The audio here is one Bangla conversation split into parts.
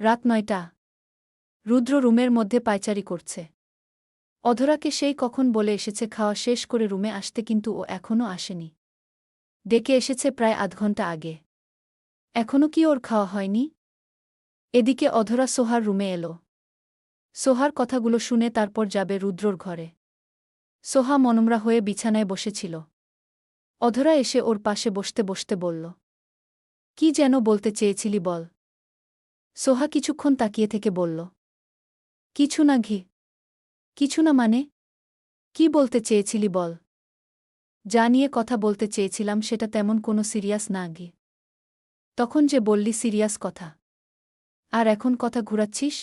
রাত ৯টা। রুদ্র রুমের মধ্যে পায়চারি করছে। অধরাকে সেই কখন বলে এসেছে খাওয়া শেষ করে রুমে আসতে, কিন্তু ও এখনও আসেনি। ডেকে এসেছে প্রায় আধ ঘন্টা আগে। এখনও কি ওর খাওয়া হয়নি? এদিকে অধরা সোহার রুমে এলো। সোহার কথাগুলো শুনে তারপর যাবে রুদ্রর ঘরে। সোহা মনমরা হয়ে বিছানায় বসেছিল। অধরা এসে ওর পাশে বসতে বসতে বলল, কি যেন বলতে চেয়েছিলি বল। সোহা কিছুক্ষণ তাকিয়ে থেকে বলল, কিছু না ঘি। কিছু না মানে? কি বলতে চেয়েছিলি বল। যা নিয়ে কথা বলতে চেয়েছিলাম সেটা তেমন কোনো সিরিয়াস না ঘি। তখন যে বললি সিরিয়াস কথা, আর এখন কথা ঘুরাচ্ছিস?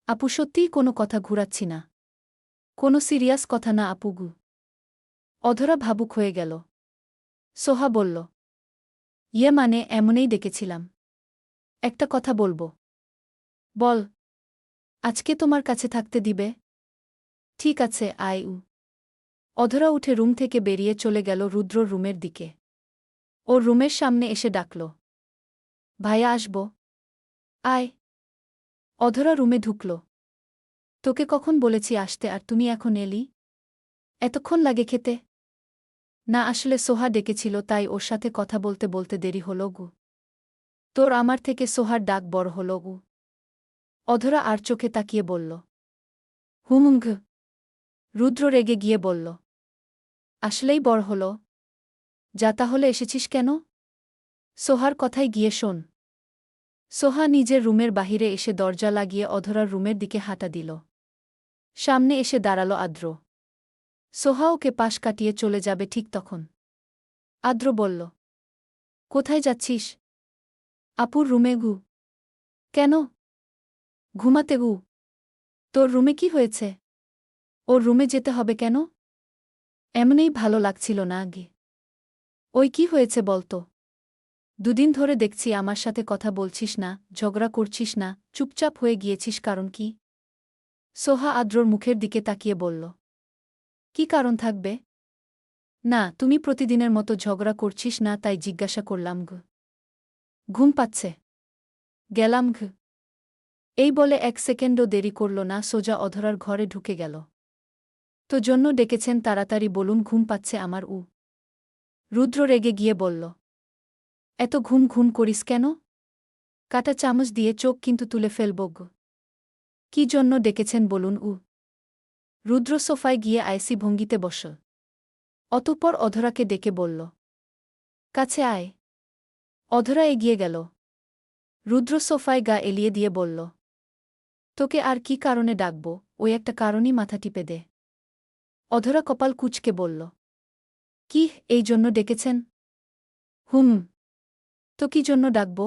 আপু, সত্যিই কোনো কথা ঘুরাচ্ছি না। কোনো সিরিয়াস কথা না আপুগু। অধরা ভাবুক হয়ে গেল। সোহা বলল, ইয়ে মানে এমনই ডেকেছিলাম। একটা কথা বলবো। বল। আজকে তোমার কাছে থাকতে দিবে? ঠিক আছে, আয় উ। অধরা উঠে রুম থেকে বেরিয়ে চলে গেল রুদ্রর রুমের দিকে। ওর রুমের সামনে এসে ডাকল, ভাইয়া আসব? আয়। অধরা রুমে ঢুকল। তোকে কখন বলেছি আসতে আর তুমি এখন এলি? এতক্ষণ লাগে খেতে? না, আসলে সোহা ডেকেছিল তাই ওর সাথে কথা বলতে বলতে দেরি হল গু। তোর আমার থেকে সোহার ডাক বড় হল গু। অধরা আর চোখে তাকিয়ে বলল, হুমুঙ্ঘ। রুদ্র রেগে গিয়ে বলল, আসলেই বড় হল? যা তাহলে এসেছিস কেন? সোহার কথাই গিয়ে শোন। সোহা নিজের রুমের বাহিরে এসে দরজা লাগিয়ে অধরার রুমের দিকে হাঁটা দিল। সামনে এসে দাঁড়াল আদ্র। সোহা ওকে পাশ কাটিয়ে চলে যাবে ঠিক তখন আদ্র বলল, কোথায় যাচ্ছিস? আপুর রুমে গু। কেন? ঘুমাতে গু। তোর রুমে কি হয়েছে? ওর রুমে যেতে হবে কেন? এমনিই ভালো লাগছিল না আগে। ওই কি হয়েছে বলতো? দুদিন ধরে দেখছি আমার সাথে কথা বলছিস না, ঝগড়া করছিস না, চুপচাপ হয়ে গিয়েছিস, কারণ কি? সোহা আদ্রর মুখের দিকে তাকিয়ে বলল, কি কারণ থাকবে? না, তুমি প্রতিদিনের মতো ঝগড়া করছিস না তাই জিজ্ঞাসা করলাম গু। ঘুম পাচ্ছে। গেলাম ঘ। এই বলে 1 সেকেন্ডও দেরি করল না, সোজা অধরার ঘরে ঢুকে গেল। তো জন্য ডেকেছেন, তাড়াতাড়ি বলুন, ঘুম পাচ্ছে আমার উ। রুদ্র রেগে গিয়ে বলল, এত ঘুম ঘুম করিস কেন? কাটা চামচ দিয়ে চোখ কিন্তু তুলে ফেলব গো। কি জন্য ডেকেছেন বলুন উ। রুদ্র সোফায় গিয়ে আইসি ভঙ্গিতে বসল। অতঃপর অধরাকে ডেকে বলল, কাছে আয়। অধরা এগিয়ে গেল। রুদ্র সোফায় গা এলিয়ে দিয়ে বলল, তোকে আর কি কারণে ডাকব? ওই একটা কারণই মাথা টিপে দে। অধরা কপাল কুঁচকে বলল, কি, এই জন্য ডেকেছেন? হুম। তো কি জন্য ডাকব?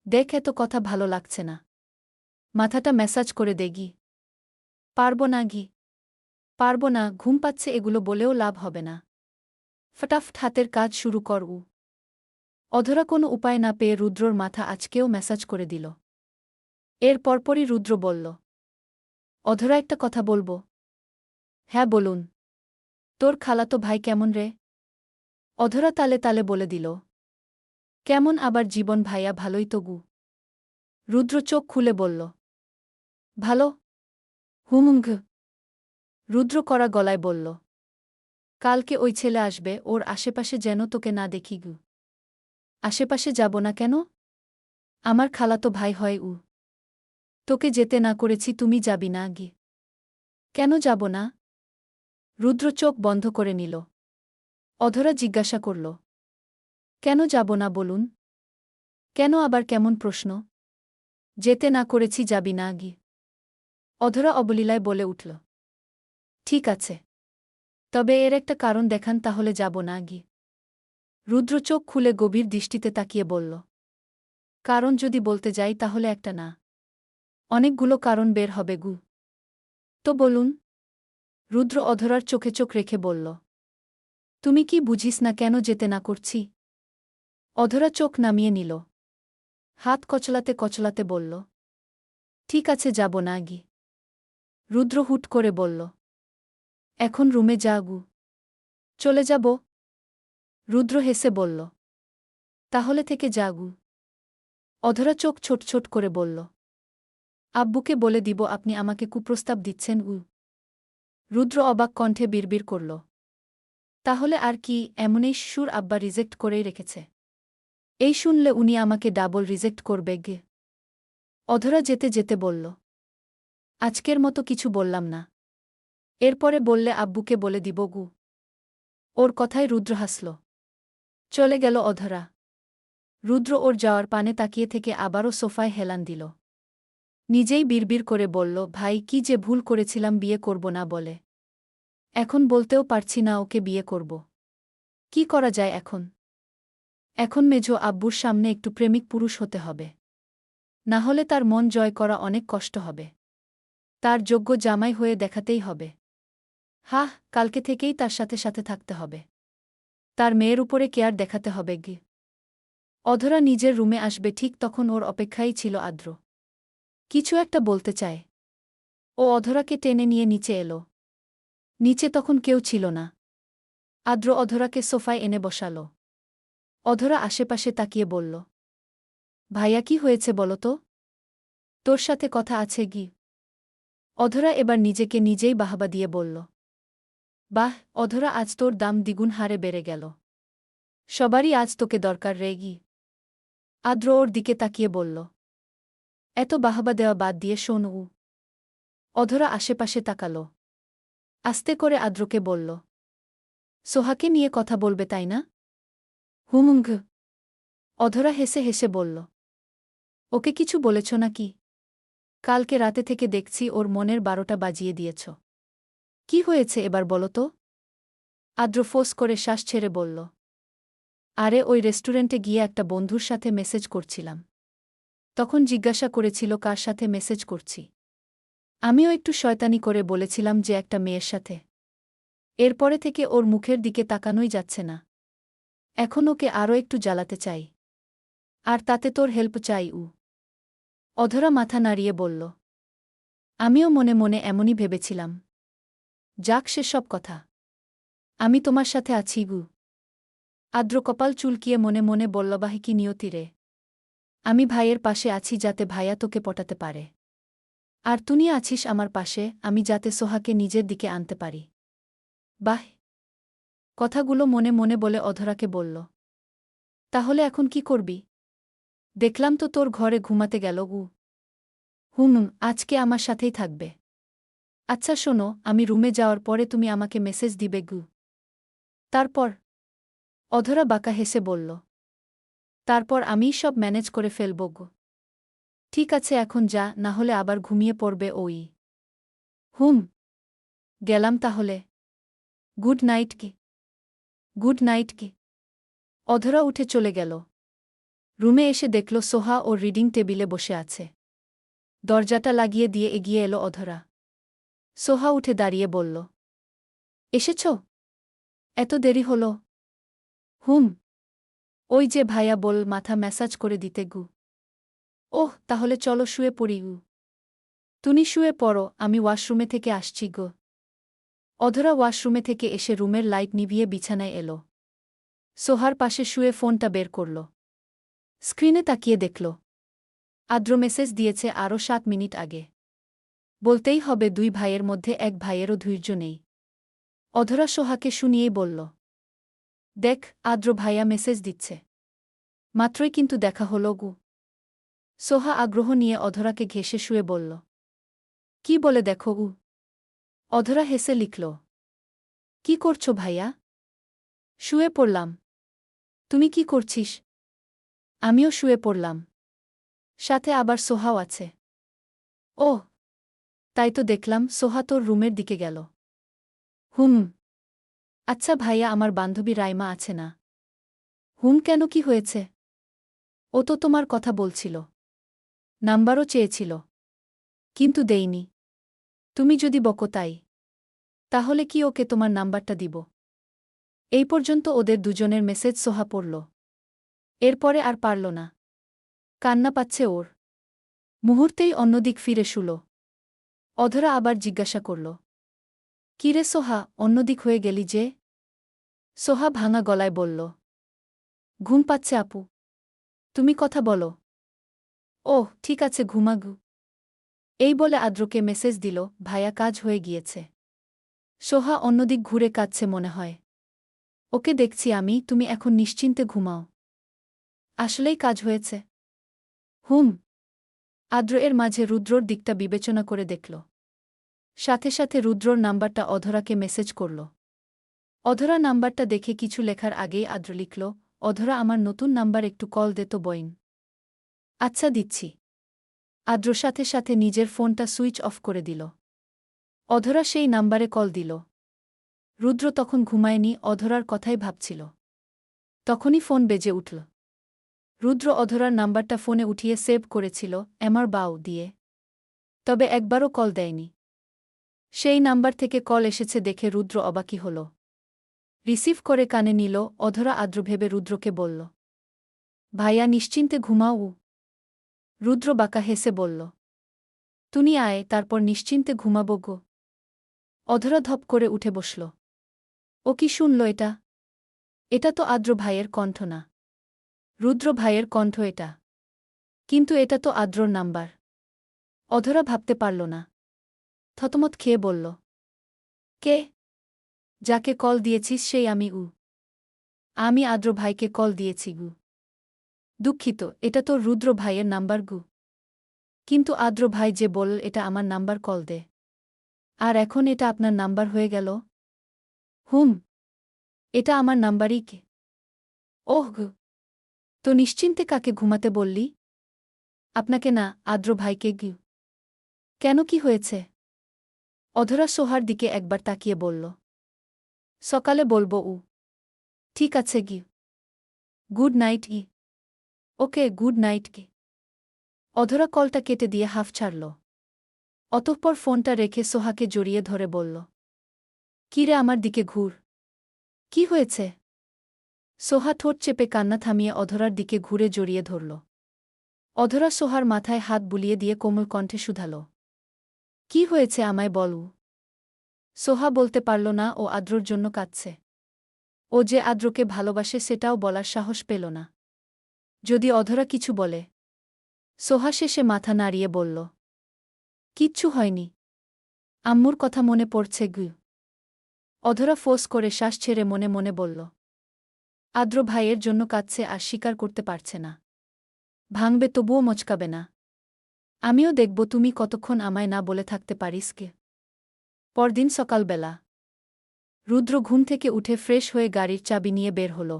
দেখ, এত কথা ভালো লাগছে না। মাথাটা ম্যাসাজ করে দেগি। পারব না ঘি। পারব না, ঘুম পাচ্ছে, এগুলো বলেও লাভ হবে না। ফটাফট হাতের কাজ শুরু কর উ। অধরা কোনো উপায় না পেয়ে রুদ্রর মাথা আজকেও ম্যাসাজ করে দিল। এর পরপরই রুদ্র বলল, অধরা, একটা কথা বলবো? হ্যাঁ বলুন। তোর খালাতো ভাই কেমন রে? অধরা তালে তালে বলে দিল, কেমন আবার জীবন ভাইয়া, ভালোই তো গু। রুদ্র চোখ খুলে বলল, ভালো। হুমুঙ্ঘ। রুদ্র কড়া গলায় বলল, কালকে ওই ছেলে আসবে, ওর আশেপাশে যেন তোকে না দেখি গু। আশেপাশে যাব না কেন? আমার খালাতো ভাই হয় উ। তোকে যেতে না করেছি, তুমি যাবি না গি। কেন যাব না? রুদ্র চোখ বন্ধ করে নিল। অধরা জিজ্ঞাসা করল, কেন যাব না বলুন? কেন আবার কেমন প্রশ্ন? যেতে না করেছি, যাবি না গি। অধরা অবলীলায় বলে উঠল, ঠিক আছে, তবে এর একটা কারণ দেখান, তাহলে যাব না গি। রুদ্র চোখ খুলে গভীর দৃষ্টিতে তাকিয়ে বলল, কারণ যদি বলতে যাই তাহলে একটা না, অনেকগুলো কারণ বের হবে গু। তো বলুন। রুদ্র অধরার চোখে চোখ রেখে বলল, তুমি কি বুঝিস না কেন যেতে না করছি? অধরা চোখ নামিয়ে নিল। হাত কচলাতে কচলাতে বলল, ঠিক আছে, যাব না গি। রুদ্র হুট করে বলল, এখন রুমে যা গু। চলে যাব? রুদ্র হেসে বলল, তাহলে থেকে যা গু। অধরা চোখ ছোট ছোট করে বলল, আব্বুকে বলে দিব আপনি আমাকে কুপ্রস্তাব দিচ্ছেন। রুদ্র অবাক কণ্ঠে বিড়বিড় করল, তাহলে আর কি? এমনই সুর আব্বা রিজেক্ট করেই রেখেছে। এই শুনলে উনি আমাকে ডাবল রিজেক্ট করবে গে। অধরা যেতে যেতে বলল, আজকের মতো কিছু বললাম না। এরপরে বললে আব্বুকে বলে দিব গু। ওর কথায় রুদ্র হাসল। চলে গেল অধরা। রুদ্র ওর যাওয়ার পানে তাকিয়ে থেকে আবারও সোফায় হেলান দিল। নিজেই বিড়বিড় করে বলল, ভাই কি যে ভুল করেছিলাম বিয়ে করব না বলে। এখন বলতেও পারছি না ওকে বিয়ে করব। কি করা যায় এখন? এখন মেজো আব্বুর সামনে একটু প্রেমিক পুরুষ হতে হবে। না হলে তার মন জয় করা অনেক কষ্ট হবে। তার যোগ্য জামাই হয়ে দেখাতেই হবে। হাহ, কালকে থেকেই তার সাথে সাথে থাকতে হবে। তার মেয়ের উপরে কেয়ার দেখাতে হবে গে। অধরা নিজের রুমে আসবে ঠিক তখন ওর অপেক্ষাই ছিল আদ্র। কিছু একটা বলতে চায়। ও অধরাকে টেনে নিয়ে নিচে এলো। নিচে তখন কেউ ছিল না। আদ্র অধরাকে সোফায় এনে বসাল। অধরা আশেপাশে তাকিয়ে বলল, ভাইয়া কি হয়েছে বলো তো? তোর সাথে কথা আছে গি? অধরা এবার নিজেকে নিজেই বাহবা দিয়ে বলল, বাহ অধরা, আজ তোর দাম দ্বিগুণ হারে বেড়ে গেল। সবারই আজ তোকে দরকার রে গি। আদ্র ওর দিকে তাকিয়ে বলল, এত বাহবা দেওয়া বাদ দিয়ে শোন। অধরা আশেপাশে তাকাল। আস্তে করে আদ্রকে বলল, সোহাকে নিয়ে কথা বলবে তাই না? হুমুঙ্ঘ। অধরা হেসে হেসে বলল, ওকে কিছু বলেছ নাকি? কালকে রাতে থেকে দেখছি ওর মনের 12টা বাজিয়ে দিয়েছ। কি হয়েছে এবার বলো তো? আদ্র ফোঁস করে শ্বাস ছেড়ে বলল, আরে ওই রেস্টুরেন্টে গিয়ে একটা বন্ধুর সাথে মেসেজ করছিলাম। তখন জিজ্ঞাসা করেছিল কার সাথে মেসেজ করছি। আমিও একটু শয়তানি করে বলেছিলাম যে একটা মেয়ের সাথে। এরপরে থেকে ওর মুখের দিকে তাকানোই যাচ্ছে না। এখন ওকে আরও একটু জ্বালাতে চাই। আর তাতে তোর হেল্প চাই। অধরা মাথা নাড়িয়ে বলল, আমিও মনে মনে এমনই ভেবেছিলাম। যাক সেসব কথা। আমি তোমার সাথে আছি গু। আদ্র কপাল চুলকিয়ে মনে মনে বলল, বাহি কি নিয়তি রে। আমি ভাইয়ের পাশে আছি যাতে ভাইয়া তোকে পটাতে পারে। আর তুই আছিস আমার পাশে আমি যাতে সোহাকে নিজের দিকে আনতে পারি। বাহ। কথাগুলো মনে মনে বলে অধরাকে বলল, তাহলে এখন কি করবি? দেখলাম তো তোর ঘরে ঘুমাতে গেল গু। হুম, আজকে আমার সাথেই থাকবে। আচ্ছা শোনো, আমি রুমে যাওয়ার পরে তুমি আমাকে মেসেজ দিবে গু। তারপর? অধরা বাঁকা হেসে বলল, তারপর আমিই সব ম্যানেজ করে ফেলব গু। ঠিক আছে এখন যা, না হলে আবার ঘুমিয়ে পড়বে ওই। হুম। গেলাম তাহলে। গুড নাইট কি। গুড নাইট কি। অধরা উঠে চলে গেল। রুমে এসে দেখল সোহা ওর রিডিং টেবিলে বসে আছে। দরজাটা লাগিয়ে দিয়ে এগিয়ে এলো অধরা। সোহা উঠে দাঁড়িয়ে বলল, এসেছ? এত দেরি হল? হুম। ওই যে ভাইয়া বল মাথা ম্যাসাজ করে দিতে গু। ওহ, তাহলে চলো শুয়ে পড়ি গু। তুমি শুয়ে পড়ো, আমি ওয়াশরুমে থেকে আসছি গো। অধরা ওয়াশরুমে থেকে এসে রুমের লাইট নিভিয়ে বিছানায় এলো। সোহার পাশে শুয়ে ফোনটা বের করল। স্ক্রিনে তাকিয়ে দেখল আদ্র মেসেজ দিয়েছে আরও 7 মিনিট আগে। বলতেই হবে দুই ভাইয়ের মধ্যে এক ভাইয়েরও ধৈর্য নেই। অধরা সোহাকে শুনিয়েই বলল, দেখ আদ্র ভাইয়া মেসেজ দিচ্ছে। মাত্রই কিন্তু দেখা হলো গু। সোহা আগ্রহ নিয়ে অধরাকে ঘেঁষে শুয়ে বলল, কি বলে দেখো গু। অধরা হেসে লিখল, কি করছো ভাইয়া? শুয়ে পড়লাম। তুমি কি করছিস? আমিও শুয়ে পড়লাম। সাথে আবার সোহাও আছে। ওহ, তাই তো দেখলাম সোহা তোর রুমের দিকে গেল। হুম। আচ্ছা ভাইয়া, আমার বান্ধবী রাইমা আছে না? হুম, কেন কি হয়েছে? ও তো তোমার কথা বলছিল। নাম্বারও চেয়েছিল। কিন্তু দেইনি। তুমি যদি বকো তাই। তাহলে কি ওকে তোমার নাম্বারটা দিব? এই পর্যন্ত ওদের দুজনের মেসেজ সোহা পড়ল। এরপরে আর পারল না। কান্না পাচ্ছে ওর। মুহূর্তেই অন্যদিক ফিরে শুল। অধরা আবার জিজ্ঞাসা করল, কিরে সোহা, অন্যদিক হয়ে গেলি যে? সোহা ভাঙা গলায় বলল, ঘুম পাচ্ছে আপু। তুমি কথা বলো। ওহ ঠিক আছে ঘুমাগু। এই বলে আদ্রকে মেসেজ দিল, ভাইয়া কাজ হয়ে গিয়েছে। সোহা অন্যদিক ঘুরে কাঁদছে মনে হয়। ওকে দেখছি আমি, তুমি এখন নিশ্চিন্তে ঘুমাও। আসলেই কাজ হয়েছে? হুম। আদ্র এর মাঝে রুদ্রর দিকটা বিবেচনা করে দেখল। সাথে সাথে রুদ্রর নাম্বারটা অধরাকে মেসেজ করল। অধরা নাম্বারটা দেখে কিছু লেখার আগেই আদ্র লিখল, অধরা আমার নতুন নাম্বার একটু কল দে তো বইন। আচ্ছা দিচ্ছি। আদ্র সাথে সাথে নিজের ফোনটা সুইচ অফ করে দিল। অধরা সেই নাম্বারে কল দিল। রুদ্র তখন ঘুমায়নি, অধরার কথাই ভাবছিল। তখনই ফোন বেজে উঠল। রুদ্র অধরার নাম্বারটা ফোনে উঠিয়ে সেভ করেছিল এমার বাউ দিয়ে। তবে একবারও কল দেয়নি। সেই নাম্বার থেকে কল এসেছে দেখে রুদ্র অবাকই হল। রিসিভ করে কানে নিল, অধরা আদ্র ভেবে রুদ্রকে বলল, ভাইয়া নিশ্চিন্তে ঘুমাও। রুদ্র বাঁকা হেসে বলল, তুমি আয়, তারপর নিশ্চিন্তে ঘুমাবো গো। অধরা ধপ করে উঠে বসল। ও কি শুনল এটা? এটা তো আদ্র ভাইয়ের কণ্ঠ না। রুদ্র ভাইয়ের কণ্ঠ এটা। কিন্তু এটা তো আদ্রর নাম্বার। অধরা ভাবতে পারল না। থতমত খেয়ে বলল, কে? যাকে কল দিয়েছিস সেই আমি। আমি আদ্র ভাইকে কল দিয়েছি গু। দুঃখিত, এটা তো রুদ্র ভাইয়ের নাম্বার গু। কিন্তু আদ্র ভাই যে বলল এটা আমার নাম্বার, কল দে। আর এখন এটা আপনার নাম্বার হয়ে গেল? হুম। এটা আমার নাম্বারই কে? ওহ গু। তো নিশ্চিন্তে কাকে ঘুমাতে বললি? আপনাকে না, আদ্র ভাইকে গু। কেন, কি হয়েছে? অধরা সোহার দিকে একবার তাকিয়ে বলল, সকালে বলবো। ঠিক আছে গি। গুড নাইট ই। ওকে, গুড নাইট কি। অধরা কলটা কেটে দিয়ে হাফ ছাড়ল। অতঃপর ফোনটা রেখে সোহাকে জড়িয়ে ধরে বলল, কিরে আমার দিকে ঘুর। কি হয়েছে? সোহা ঠোঁট চেপে কান্না থামিয়ে অধরার দিকে ঘুরে জড়িয়ে ধরল। অধরা সোহার মাথায় হাত বুলিয়ে দিয়ে কোমল কণ্ঠে শুধাল, কি হয়েছে আমায় বলু। সোহা বলতে পারল না ও আদ্রর জন্য কাঁদছে। ও যে আদ্রকে ভালোবাসে সেটাও বলার সাহস পেল না। যদি অধরা কিছু বলে। সোহা শেষে মাথা নাড়িয়ে বলল, কিচ্ছু হয়নি। আম্মুর কথা মনে পড়ছে গু। অধরা ফোঁস করে শ্বাস ছেড়ে মনে মনে বলল, আদ্র ভাইয়ের জন্য কাঁদছে আর স্বীকার করতে পারছে না। ভাঙবে তবুও মচকাবে না। আমিও দেখব তুমি কতক্ষণ আমায় না বলে থাকতে পারিস কে। পরদিন সকালবেলা রুদ্র ঘুম থেকে উঠে ফ্রেশ হয়ে গাড়ির চাবি নিয়ে বের হল।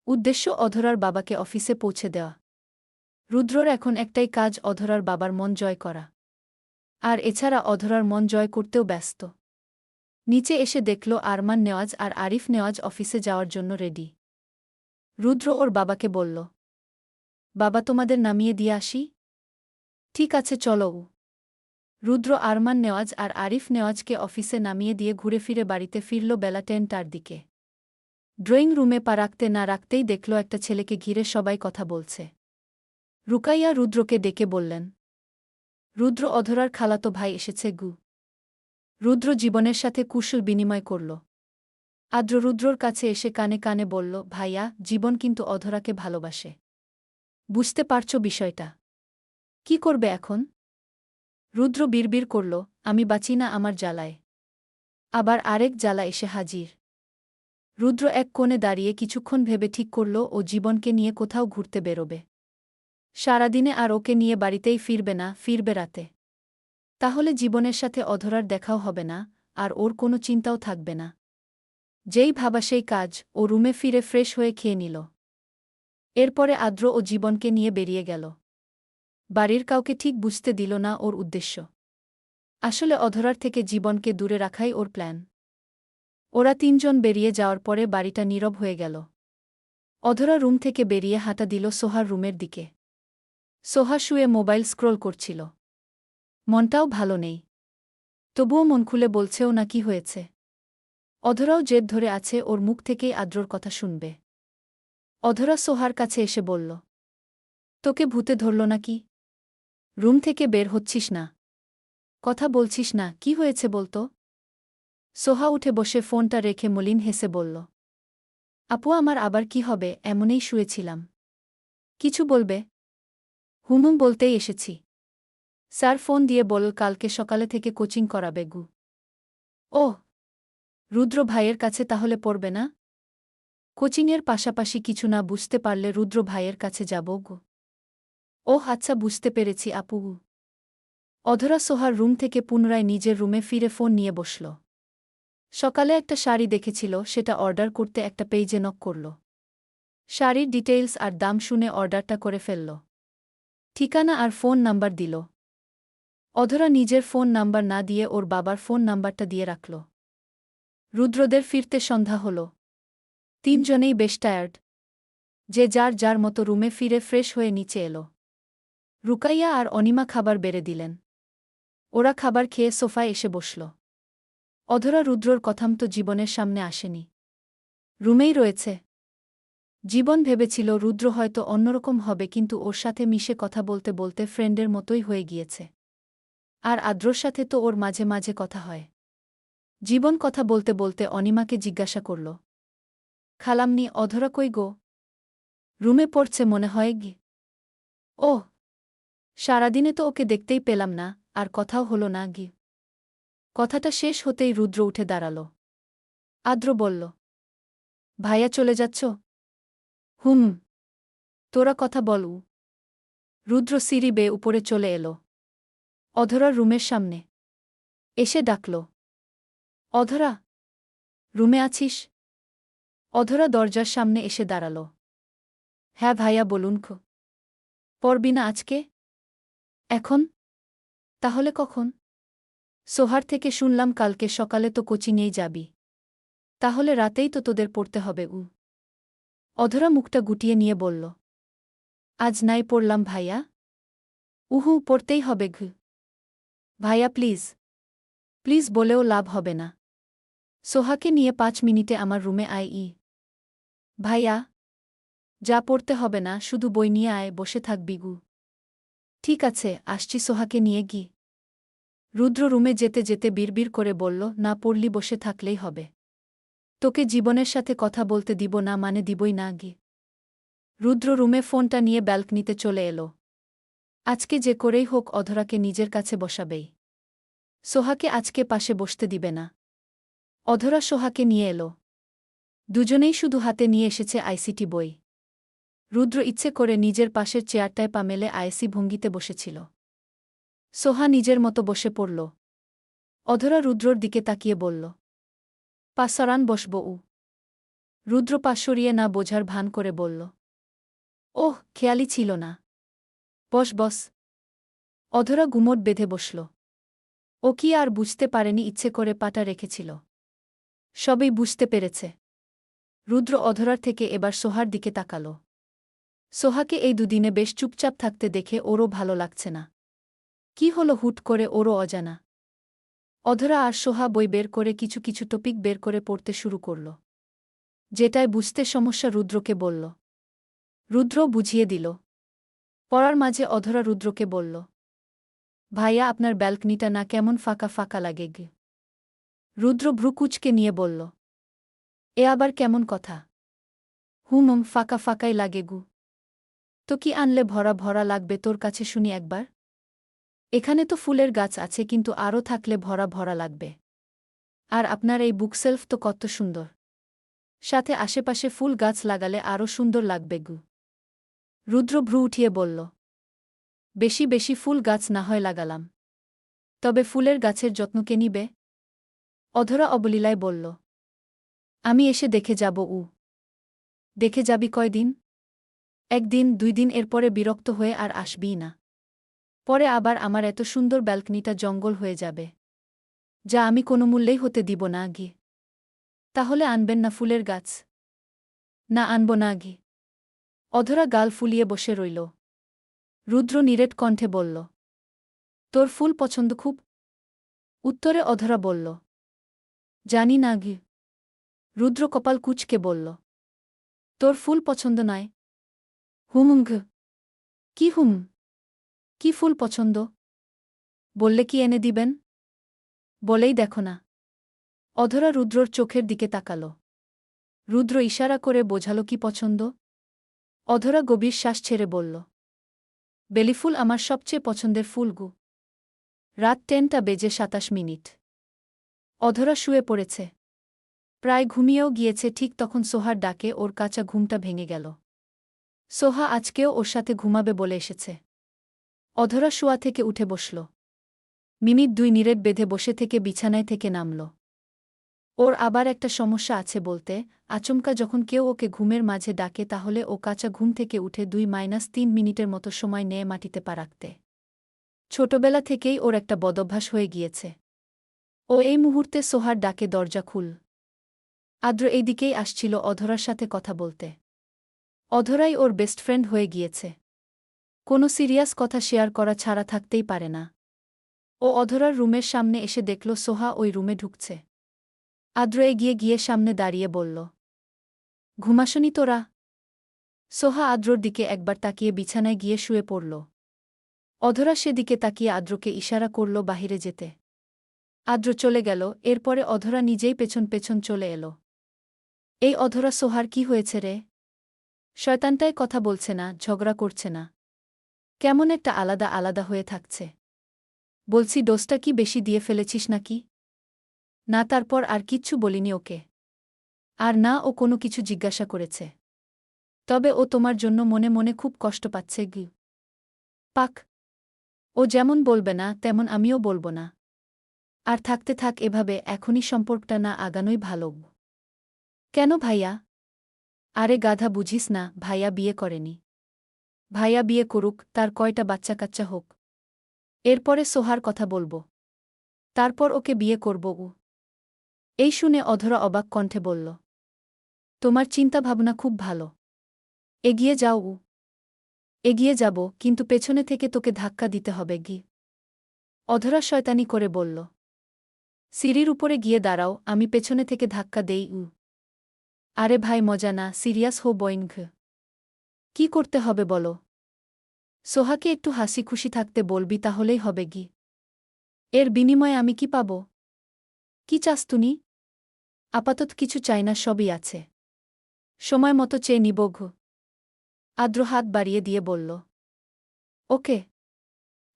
উদ্দেশ্য অধরার বাবাকে অফিসে পৌঁছে দেওয়া। রুদ্রর এখন একটাই কাজ, অধরার বাবার মন জয় করা। আর এছাড়া অধরার মন জয় করতেও ব্যস্ত। নিচে এসে দেখল আরমান নেওয়াজ আর আরিফ নেওয়াজ অফিসে যাওয়ার জন্য রেডি। রুদ্র ওর বাবাকে বলল, বাবা তোমাদের নামিয়ে দিয়ে আসি? ঠিক আছে চলো। রুদ্র আরমান নেওয়াজ আর আরিফ নেওয়াজকে অফিসে নামিয়ে দিয়ে ঘুরে ফিরে বাড়িতে ফিরল বেলা 10টার দিকে। ড্রয়িং রুমে পা রাখতে না রাখতেই দেখল একটা ছেলেকে ঘিরে সবাই কথা বলছে। রুকাইয়া রুদ্রকে ডেকে বললেন, রুদ্র অধরার খালাতো ভাই এসেছে গু। রুদ্র জীবনের সাথে কুশল বিনিময় করল। আদ্র রুদ্রর কাছে এসে কানে কানে বলল, ভাইয়া, জীবন কিন্তু অধরাকে ভালোবাসে। বুঝতে পারছ বিষয়টা? কি করবে এখন? রুদ্র বিড়বিড় করল, আমি বাঁচি না আমার জ্বালায়। আবার আরেক জ্বালা এসে হাজির। রুদ্র এক কোণে দাঁড়িয়ে কিছুক্ষণ ভেবে ঠিক করল ও জীবনকে নিয়ে কোথাও ঘুরতে বেরোবে। সারাদিনে আর ওকে নিয়ে বাড়িতেই ফিরবে না, ফিরবে রাতে। তাহলে জীবনের সাথে অধরার দেখাও হবে না, আর ওর কোনো চিন্তাও থাকবে না। যেই ভাবা সেই কাজ, ও রুমে ফিরে ফ্রেশ হয়ে খেয়ে নিল। এরপরে আদ্র ও জীবনকে নিয়ে বেরিয়ে গেল। বাড়ির কাউকে ঠিক বুঝতে দিল না ওর উদ্দেশ্য। আসলে অধরার থেকে জীবনকে দূরে রাখাই ওর প্ল্যান। ওরা তিনজন বেরিয়ে যাওয়ার পরে বাড়িটা নীরব হয়ে গেল। অধরা রুম থেকে বেরিয়ে হাঁটা দিল সোহার রুমের দিকে। সোহা শুয়ে মোবাইল স্ক্রোল করছিল। মনটাও ভালো নেই। তবুও মন খুলে বলছেও না কি হয়েছে। অধরাও জেদ ধরে আছে ওর মুখ থেকেই আদ্রর কথা শুনবে। অধরা সোহার কাছে এসে বলল, তোকে ভূতে ধরল নাকি? রুম থেকে বের হচ্ছিস না? কথা বলছিস না, কি হয়েছে বলতো? সোহা উঠে বসে ফোনটা রেখে মলিন হেসে বলল, আপু আমার আবার কি হবে, এমনই শুয়েছিলাম। কিছু বলবে? হুমুম বলতেই এসেছি। স্যার ফোন দিয়ে বলল কালকে সকালে থেকে কোচিং করাবে গু। ওহ, রুদ্র ভাইয়ের কাছে তাহলে পড়বে না? কোচিংয়ের পাশাপাশি কিছু না বুঝতে পারলে রুদ্র ভাইয়ের কাছে যাব গো। ওহ আচ্ছা বুঝতে পেরেছি আপু। অধরা সোহার রুম থেকে পুনরায় নিজের রুমে ফিরে ফোন নিয়ে বসল। সকালে একটা শাড়ি দেখেছিল, সেটা অর্ডার করতে একটা পেইজে নক করল। শাড়ির ডিটেইলস আর দাম শুনে অর্ডারটা করে ফেলল। ঠিকানা আর ফোন নাম্বার দিল। অধরা নিজের ফোন নাম্বার না দিয়ে ওর বাবার ফোন নাম্বারটা দিয়ে রাখল। রুদ্রদের ফিরতে সন্ধ্যা হল। তিনজনেই বেশ টায়ার্ড। যে যার যার মতো রুমে ফিরে ফ্রেশ হয়ে নিচে এলো। রুকাইয়া আর অনিমা খাবার বেড়ে দিলেন। ওরা খাবার খেয়ে সোফায় এসে বসল। অধরা রুদ্রর কথাম তো জীবনের সামনে আসেনি। রুমেই রয়েছে। জীবন ভেবেছিল রুদ্র হয়তো অন্যরকম হবে, কিন্তু ওর সাথে মিশে কথা বলতে বলতে ফ্রেন্ডের মতোই হয়ে গিয়েছে। আর আদ্রর সাথে তো ওর মাঝে মাঝে কথা হয়। জীবন কথা বলতে বলতে অনিমাকে জিজ্ঞাসা করল, খালামনি অধরা কই গো? রুমে পড়ছে মনে হয় গি। ওহ, সারাদিনে তো ওকে দেখতেই পেলাম না, আর কথাও হলো না গি। কথাটা শেষ হতেই রুদ্র উঠে দাঁড়াল। আদ্র বলল, ভাইয়া চলে যাচ্ছ? হুম। তোরা কথা বলু। রুদ্র সিঁড়ি বেয়ে উপরে চলে এলো। অধরার রুমের সামনে এসে ডাকল, অধরা, রুমে আছিস? অধরা দরজার সামনে এসে দাঁড়াল। হ্যাঁ ভাইয়া বলুন। পড়বি না আজকে? এখন? তাহলে কখন? সোহার থেকে শুনলাম কালকে সকালে তো কোচিংয়েই যাবি। তাহলে রাতেই তো তোদের পড়তে হবে। অধরা মুখটা গুটিয়ে নিয়ে বলল, আজ নাই পড়লাম ভাইয়া। উহু, পড়তেই হবে ঘু। ভাইয়া প্লিজ। প্লিজ বলেও লাভ হবে না। সোহাকে নিয়ে 5 মিনিটে আমার রুমে আয়। ভাইয়া, যা পড়তে হবে না, শুধু বই নিয়ে আয়, বসে থাকবি গু। ঠিক আছে, আসছি সোহাকে নিয়ে গি। রুদ্র রুমে যেতে যেতে বিড়বিড় করে বলল, না পড়লি বসে থাকলেই হবে। তোকে জীবনের সাথে কথা বলতে দিব না মানে দিবই না গি। রুদ্র রুমে ফোনটা নিয়ে ব্যালকনিতে চলে এলো। আজকে যে করেই হোক অধরাকে নিজের কাছে বসাবেই। সোহাকে আজকে পাশে বসতে দিবে না। অধরা সোহাকে নিয়ে এলো। দুজনেই শুধু হাতে নিয়ে এসেছে আইসিটি বই। রুদ্র ইচ্ছে করে নিজের পাশের চেয়ারটায় পা মেলে আয়েসি ভঙ্গিতে বসেছিল। সোহা নিজের মতো বসে পড়ল। অধরা রুদ্রর দিকে তাকিয়ে বলল, পা সরান বসব। রুদ্র পা সরিয়ে না বোঝার ভান করে বলল, ওহ, খেয়ালই ছিল না। বস বস। অধরা গুমট বেঁধে বসল। ও কি আর বুঝতে পারেনি ইচ্ছে করে পাটা রেখেছিল? সবই বুঝতে পেরেছে। রুদ্র অধরার থেকে এবার সোহার দিকে তাকাল। সোহাকে এই দুদিনে বেশ চুপচাপ থাকতে দেখে ওরও ভালো লাগছে না। কি হলো হুট করে ওরও অজানা। অধরা আর সোহা বই বের করে কিছু কিছু টপিক বের করে পড়তে শুরু করল। যেটায় বুঝতে সমস্যা রুদ্রকে বলল। রুদ্র বুঝিয়ে দিল। পড়ার মাঝে অধরা রুদ্রকে বলল, ভাইয়া আপনার ব্যালকনিটা না কেমন ফাঁকা ফাঁকা লাগে গে। রুদ্র ভ্রুকুচকে নিয়ে বলল, এ আবার কেমন কথা? হুম, ফাঁকা ফাঁকাই লাগে গু। তো কি আনলে ভরা ভরা লাগবে তোর কাছে শুনি একবার? এখানে তো ফুলের গাছ আছে, কিন্তু আরও থাকলে ভরা ভরা লাগবে। আর আপনার এই বুকসেলফ তো কত সুন্দর। সাথে আশেপাশে ফুল গাছ লাগালে আরও সুন্দর লাগবে গু। রুদ্র ভ্রু উঠিয়ে বলল, বেশি বেশি ফুল গাছ না হয় লাগালাম, তবে ফুলের গাছের যত্ন কে নিবে? অধরা অবলীলায় বলল, আমি এসে দেখে যাব। দেখে যাবি কয়দিন? 1 দিন 2 দিন, এরপরে বিরক্ত হয়ে আর আসবিই না। পরে আবার আমার এত সুন্দর ব্যালকনিটা জঙ্গল হয়ে যাবে, যা আমি কোনো মূল্যেই হতে দিব না গি। তাহলে আনবেন না ফুলের গাছ? না, আনব না গি। অধরা গাল ফুলিয়ে বসে রইল। রুদ্র নিরেট কণ্ঠে বলল, তোর ফুল পছন্দ খুব? উত্তরে অধরা বলল, জানি না গি। রুদ্র কপাল কুঁচকে বলল, তোর ফুল পছন্দ নয়? হুম ঘ। কি হুম? কি ফুল পছন্দ? বললে কি এনে দিবেন? বলেই দেখো না। অধরা রুদ্রর চোখের দিকে তাকাল। রুদ্র ইশারা করে বোঝাল কি পছন্দ। অধরা গভীর শ্বাস ছেড়ে বলল, বেলিফুল আমার সবচেয়ে পছন্দের ফুল গু। রাত 10:27 অধরা শুয়ে পড়েছে। প্রায় ঘুমিয়েও গিয়েছে ঠিক তখন সোহার ডাকে ওর কাঁচা ঘুমটা ভেঙে গেল। সোহা আজকেও ওর সাথে ঘুমাবে বলে এসেছে। অধরা শোয়া থেকে উঠে বসল। মিনিট 2 নিরেট বেঁধে বসে থেকে বিছানায় থেকে নামল। ওর আবার একটা সমস্যা আছে বলতে, আচমকা যখন কেউ ওকে ঘুমের মাঝে ডাকে তাহলে ও কাঁচা ঘুম থেকে উঠে 2-3 মিনিটের মতো সময় নেয় মাটিতে পা রাখতে। ছোটবেলা থেকেই ওর একটা বদভ্যাস হয়ে গিয়েছে। ও এই মুহূর্তে সোহার ডাকে দরজা খুল। আদ্র এইদিকেই আসছিল অধরার সাথে কথা বলতে। অধরাই ওর বেস্ট ফ্রেন্ড হয়ে গিয়েছে। কোনো সিরিয়াস কথা শেয়ার করা ছাড়া থাকতেই পারে না। ও অধরার রুমের সামনে এসে দেখল সোহা ওই রুমে ঢুকছে। আদ্র এগিয়ে গিয়ে সামনে দাঁড়িয়ে বলল, ঘুমাসনি তোরা? সোহা আদ্রর দিকে একবার তাকিয়ে বিছানায় গিয়ে শুয়ে পড়ল। অধরা সেদিকে তাকিয়ে আদ্রকে ইশারা করল বাহিরে যেতে। আদ্র চলে গেল। এরপরে অধরা নিজেই পেছন পেছন চলে এল। এই অধরা, সোহার কি হয়েছে রে? শয়তানটায় কথা বলছে না, ঝগড়া করছে না, কেমন একটা আলাদা আলাদা হয়ে থাকছে। বলছি ডোজটা কি বেশি দিয়ে ফেলেছিস নাকি? না, তারপর আর কিচ্ছু বলিনি ওকে। আর না ও কোনো কিছু জিজ্ঞাসা করেছে। তবে ও তোমার জন্য মনে মনে খুব কষ্ট পাচ্ছে গি। পাক। ও যেমন বলবে না তেমন আমিও বলবো না। আর থাকতে থাক এভাবে, এখনই সম্পর্কটা না আগানোই ভালো। কেন ভাইয়া? আরে গাধা, বুঝিস না ভাইয়া বিয়ে করেনি। ভাইয়া বিয়ে করুক, তার কয়টা বাচ্চা কাচ্চা হোক। এরপরে সোহার কথা বলবো। তারপর ওকে বিয়ে করব ও। এই শুনে অধরা অবাক কণ্ঠে বলল, তোমার চিন্তাভাবনা খুব ভালো। এগিয়ে যাও ও। এগিয়ে যাব, কিন্তু পেছনে থেকে তোকে ধাক্কা দিতে হবে গি। অধরা শয়তানি করে বলল, সিঁড়ির উপরে গিয়ে দাঁড়াও, আমি পেছনে থেকে ধাক্কা দেই উ। আরে ভাই, মজা না, সিরিয়াস হো বইনঘ। কি করতে হবে বলো? সোহাকে একটু হাসি খুশি থাকতে বলবি, তাহলেই হবে গি। এর বিনিময়ে আমি কি পাব? কি চাস তুমি? আপাতত কিছু চাই না, সবই আছে। সময় মতো চেয়ে নিব ঘ। আদ্র হাত বাড়িয়ে দিয়ে বলল, ওকে,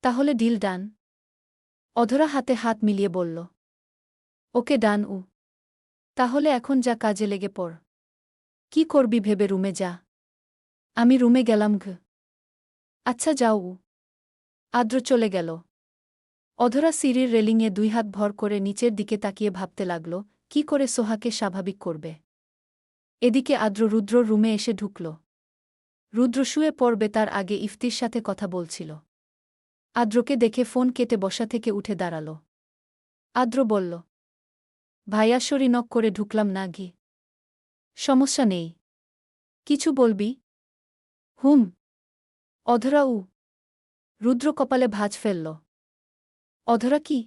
তাহলে ডিল ডান। অধরা হাতে হাত মিলিয়ে বলল, ওকে ডান উ। তাহলে এখন যা, কাজে লেগে পড়। কি করবি ভেবে রুমে যা। আমি রুমে গেলাম ঘ। আচ্ছা যাও উ। আদ্র চলে গেল। অধরা সিঁড়ির রেলিংয়ে 2 হাত ভর করে নিচের দিকে তাকিয়ে ভাবতে লাগল কি করে সোহাকে স্বাভাবিক করবে। এদিকে আদ্র রুদ্রর রুমে এসে ঢুকল। রুদ্র শুয়ে পড়বে তার আগে ইফতির সাথে কথা বলছিল। আদ্রকে দেখে ফোন কেটে বসা থেকে উঠে দাঁড়াল। আদ্র বলল, ভাইয়া সরি নক করে ঢুকলাম না গি। সমস্যা নেই। কিছু বলবি? হুম। অধরা উ। রুদ্র কপালে ভাঁজ ফেলল। অধরা কি?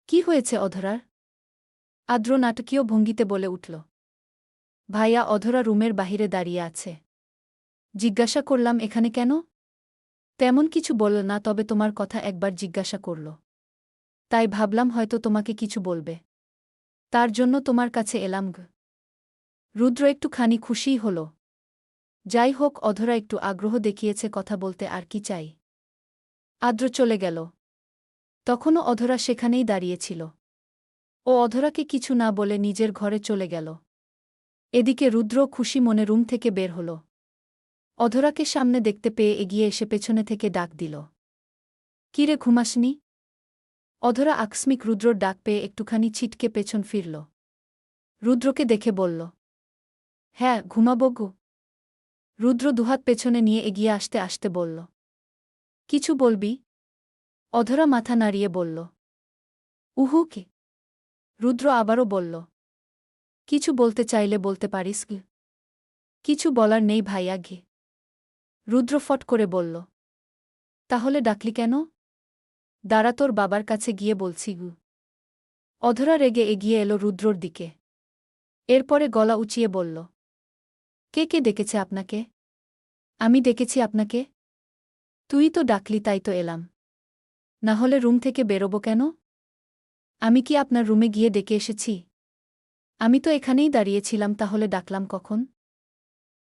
কি হয়েছে অধরার? আদ্র নাটকীয় ভঙ্গিতে বলে উঠল, ভাইয়া অধরা রুমের বাহিরে দাঁড়িয়ে আছে। জিজ্ঞাসা করলাম এখানে কেন? তেমন কিছু বলল না, তবে তোমার কথা একবার জিজ্ঞাসা করল। তাই ভাবলাম হয়তো তোমাকে কিছু বলবে। তার জন্য তোমার কাছে এলাম গ। রুদ্র একটুখানি খুশিই হল। যাই হোক, অধরা একটু আগ্রহ দেখিয়েছে কথা বলতে, আর কি চাই। আদ্র চলে গেল। তখনও অধরা সেখানেই দাঁড়িয়েছিল। ও অধরাকে কিছু না বলে নিজের ঘরে চলে গেল। এদিকে রুদ্র খুশি মনে রুম থেকে বের হল। অধরাকে সামনে দেখতে পেয়ে এগিয়ে এসে পেছনে থেকে ডাক দিল, কিরে ঘুমাসনি? অধরা আকস্মিক রুদ্রর ডাক পেয়ে একটুখানি ছিটকে পেছন ফিরল। রুদ্রকে দেখে বলল, হ্যাঁ ঘুমাবো গো। রুদ্র দুহাত পেছনে নিয়ে এগিয়ে আসতে আসতে বলল, কিছু বলবি? অধরা মাথা নাড়িয়ে বলল, উহু কি। রুদ্র আবারও বলল, কিছু বলতে চাইলে বলতে পারিস কি। কিছু বলার নেই ভাইয়া ঘে। রুদ্র ফট করে বলল, তাহলে ডাকলি কেন? দাঁড়া, তোর বাবার কাছে গিয়ে বলছি গু। অধরা রেগে এগিয়ে এলো রুদ্রর দিকে। এরপরে গলা উঁচিয়ে বলল, কে কে ডেকেছে আপনাকে? আমি ডেকেছি আপনাকে? তুই তো ডাকলি তাই তো এলাম। না হলে রুম থেকে বেরোব কেন? আমি কি আপনার রুমে গিয়ে ডেকে এসেছি? আমি তো এখানেই দাঁড়িয়েছিলাম, তাহলে ডাকলাম কখন?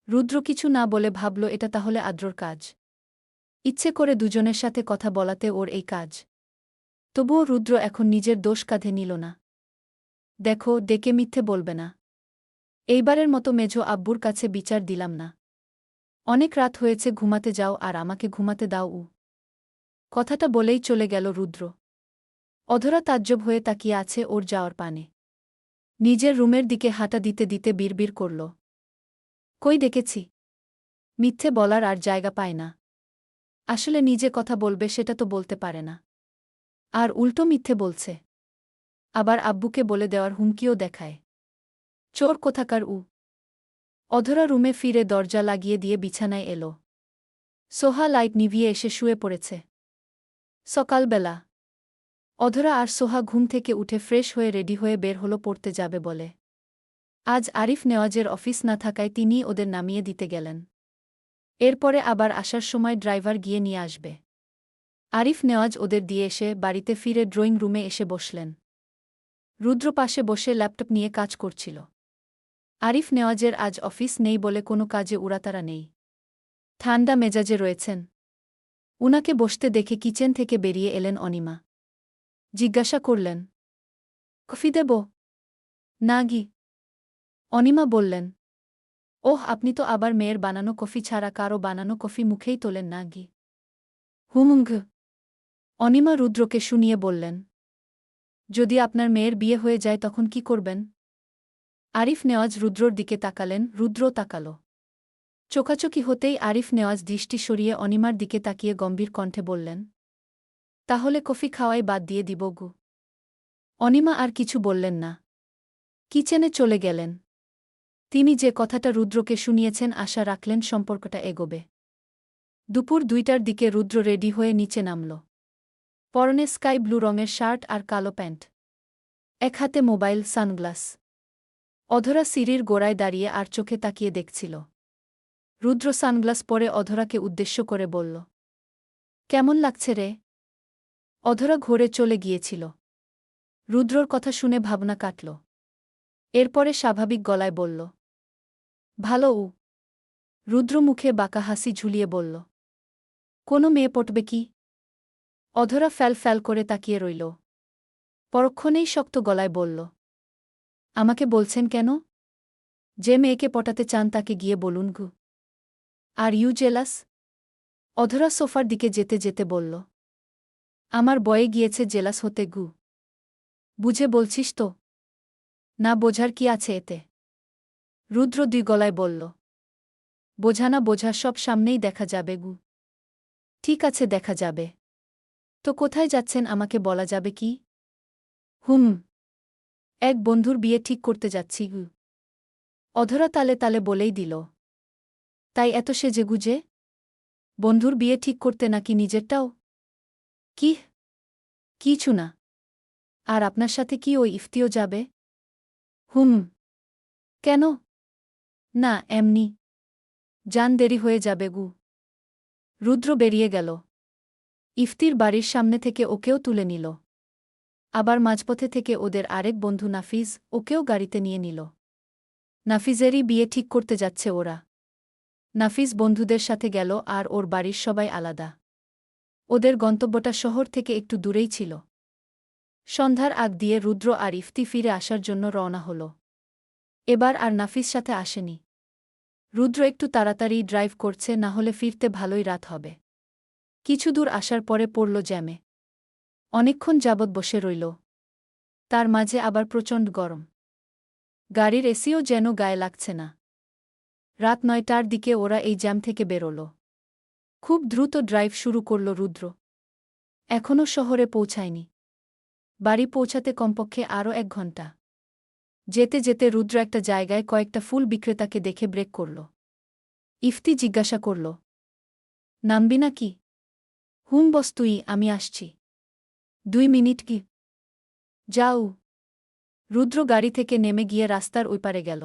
রুদ্র কিছু না বলে ভাবল এটা তাহলে আদ্রর কাজ। ইচ্ছে করে দুজনের সাথে কথা বলাতে ওর এই কাজ। তবুও রুদ্র এখন নিজের দোষ কাঁধে নিল না। দেখো, ডেকে মিথ্যে বলবে না। এইবারের মতো মেঝো আব্বুর কাছে বিচার দিলাম না। অনেক রাত হয়েছে, ঘুমাতে যাও আর আমাকে ঘুমাতে দাও। কথাটা বলেই চলে গেল রুদ্র। অধরা তাজ্জব হয়ে তাকিয়ে আছে ওর যাওয়ার পানে। নিজের রুমের দিকে হাঁটা দিতে দিতে বিড়বিড় করল। কই ডেকেছি? মিথ্যে বলার আর জায়গা পায় না। আসলে নিজে কথা বলবে সেটা তো বলতে পারে না, আর উল্টো মিথ্যে বলছে। আবার আব্বুকে বলে দেওয়ার হুমকিও দেখায়। চোর কোথাকার! অধরা রুমে ফিরে দরজা লাগিয়ে দিয়ে বিছানায় এল। সোহা লাইট নিভিয়ে এসে শুয়ে পড়েছে। সকালবেলা অধরা আর সোহা ঘুম থেকে উঠে ফ্রেশ হয়ে রেডি হয়ে বের হলো পড়তে যাবে বলে। আজ আরিফ নেওয়াজের অফিস না থাকায় তিনিই ওদের নামিয়ে দিতে গেলেন। এরপরে আবার আসার সময় ড্রাইভার গিয়ে নিয়ে আসবে। আরিফ নেওয়াজ ওদের দিয়ে এসে বাড়িতে ফিরে ড্রয়িং রুমে এসে বসলেন। রুদ্র পাশে বসে ল্যাপটপ নিয়ে কাজ করছিল। আরিফ নেওয়াজের আজ অফিস নেই বলে কোনো কাজে উড়াতাড়া নেই। ঠান্ডা মেজাজে রয়েছেন। উনাকে বসতে দেখে কিচেন থেকে বেরিয়ে এলেন অনিমা। জিজ্ঞাসা করলেন, কফি দেব? না গি। অনিমা বললেন, ওহ, আপনি তো আবার মেয়ের বানানো কফি ছাড়া কারো বানানো কফি মুখেই তোলেন না গি। হুমুঙ্ঘ। অনিমা রুদ্রকে শুনিয়ে বললেন, যদি আপনার মেয়ের বিয়ে হয়ে যায় তখন কি করবেন? আরিফ নেওয়াজ রুদ্রর দিকে তাকালেন, রুদ্রও তাকাল। চোখাচোখি হতেই আরিফ নেওয়াজ দৃষ্টি সরিয়ে অনিমার দিকে তাকিয়ে গম্ভীর কণ্ঠে বললেন, তাহলে কফি খাওয়াই বাদ দিয়ে দিব গু। অনিমা আর কিছু বললেন না। কিচেনে চলে গেলেন। তিনি যে কথাটা রুদ্রকে শুনিয়েছেন আশা রাখলেন সম্পর্কটা এগোবে। দুপুর 2টার দিকে রুদ্র রেডি হয়ে নিচে নামল। পরনে স্কাই ব্লু রঙের শার্ট আর কালো প্যান্ট। এক হাতে মোবাইল, সানগ্লাস। অধরা সিঁড়ির গোড়ায় দাঁড়িয়ে আর চোখে তাকিয়ে দেখছিল। রুদ্র সানগ্লাস পরে অধরাকে উদ্দেশ্য করে বলল, কেমন লাগছে রে? অধরা ঘোরে চলে গিয়েছিল। রুদ্রর কথা শুনে ভাবনা কাটল। এরপরে স্বাভাবিক গলায় বলল, ভালো। রুদ্র মুখে বাঁকা হাসি ঝুলিয়ে বলল, কোনো মেয়ে পটবে কি? অধরা ফ্যাল ফ্যাল করে তাকিয়ে রইল। পরক্ষণেই শক্ত গলায় বলল, আমাকে বলছেন কেন? যে মেয়েকে পটাতে চান তাকে গিয়ে বলুন গু। Are you jealous? অধরা সোফার দিকে যেতে যেতে বলল, আমার বয়ে গিয়েছে জেলাস হতে গু। বুঝে বলছিস তো? না বোঝার কি আছে এতে? রুদ্র 2 গলায় বলল, বোঝা না বোঝা সব সামনেই দেখা যাবে গু। ঠিক আছে, দেখা যাবে। তো কোথায় যাচ্ছেন আমাকে বলা যাবে কি? হুম, এক বন্ধুর বিয়ে ঠিক করতে যাচ্ছি গু। অধরা তালে তালে বলেই দিল। তাই এত সেজে গুজে? বন্ধুর বিয়ে ঠিক করতে নাকি নিজেরটাও? কি? কিছু না। আর আপনার সাথে কি ওই ইফতিও যাবে? হুম। কেন? না, এমনি। জান, দেরি হয়ে যাবে গু। রুদ্র বেরিয়ে গেল। ইফতির বাড়ির সামনে থেকে ওকেও তুলে নিল। আবার মাঝপথে থেকে ওদের আরেক বন্ধু নাফিজ, ওকেও গাড়িতে নিয়ে নিল। নাফিজেরই বিয়ে ঠিক করতে যাচ্ছে ওরা। নাফিজ বন্ধুদের সাথে গেল আর ওর বাড়ির সবাই আলাদা। ওদের গন্তব্যটা শহর থেকে একটু দূরেই ছিল। সন্ধ্যার আগ দিয়ে রুদ্র আর ইফতি ফিরে আসার জন্য রওনা হল। এবার আর নাফিস সাথে আসেনি। রুদ্র একটু তাড়াতাড়ি ড্রাইভ করছে, না হলে ফিরতে ভালোই রাত হবে। কিছু দূর আসার পরে পড়ল জ্যামে। অনেকক্ষণ যাবৎ বসে রইল। তার মাঝে আবার প্রচণ্ড গরম। গাড়ির এসিও যেন গায়ে লাগছে না। রাত 9টার দিকে ওরা এই জ্যাম থেকে বেরোল। খুব দ্রুত ড্রাইভ শুরু করল রুদ্র। এখনও শহরে পৌঁছায়নি। বাড়ি পৌঁছাতে কমপক্ষে আরও 1 ঘণ্টা। যেতে যেতে রুদ্র একটা জায়গায় কয়েকটা ফুল বিক্রেতাকে দেখে ব্রেক করল। ইফতি জিজ্ঞাসা করল, নামবি নাকি? হুম বস, তুই, আমি আসছি। 2 মিনিট কি? যাও। রুদ্র গাড়ি থেকে নেমে গিয়ে রাস্তার ওই পারে গেল।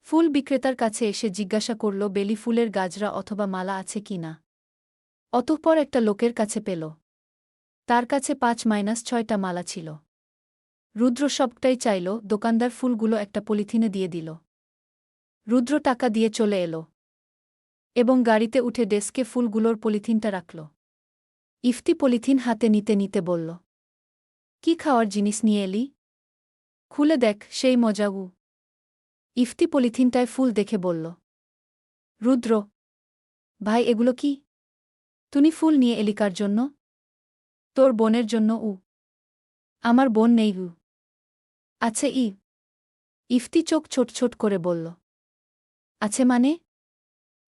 ফুল বিক্রেতার কাছে এসে জিজ্ঞাসা করল বেলি ফুলের গাজরা অথবা মালা আছে কি না। অতঃপর একটা লোকের কাছে পেল। তার কাছে 5-6টা মালা ছিল। রুদ্র সবটাই চাইল। দোকানদার ফুলগুলো একটা পলিথিনে দিয়ে দিল। রুদ্র টাকা দিয়ে চলে এল। এবং গাড়িতে উঠে ডেস্কে ফুলগুলোর পলিথিনটা রাখল। ইফতি পলিথিন হাতে নিতে নিতে বলল, কি খাওয়ার জিনিস নিয়ে এলি? খুলে দেখ, সেই মজাগু। ইফতি পলিথিনটায় ফুল দেখে বলল, রুদ্র ভাই, এগুলো কি? তুমি ফুল নিয়ে এলি কার জন্য? তোর বোনের জন্য। আমার বোন নেই। আছে। ইফতি চোখ ছোট ছোট করে বলল, আছে মানে?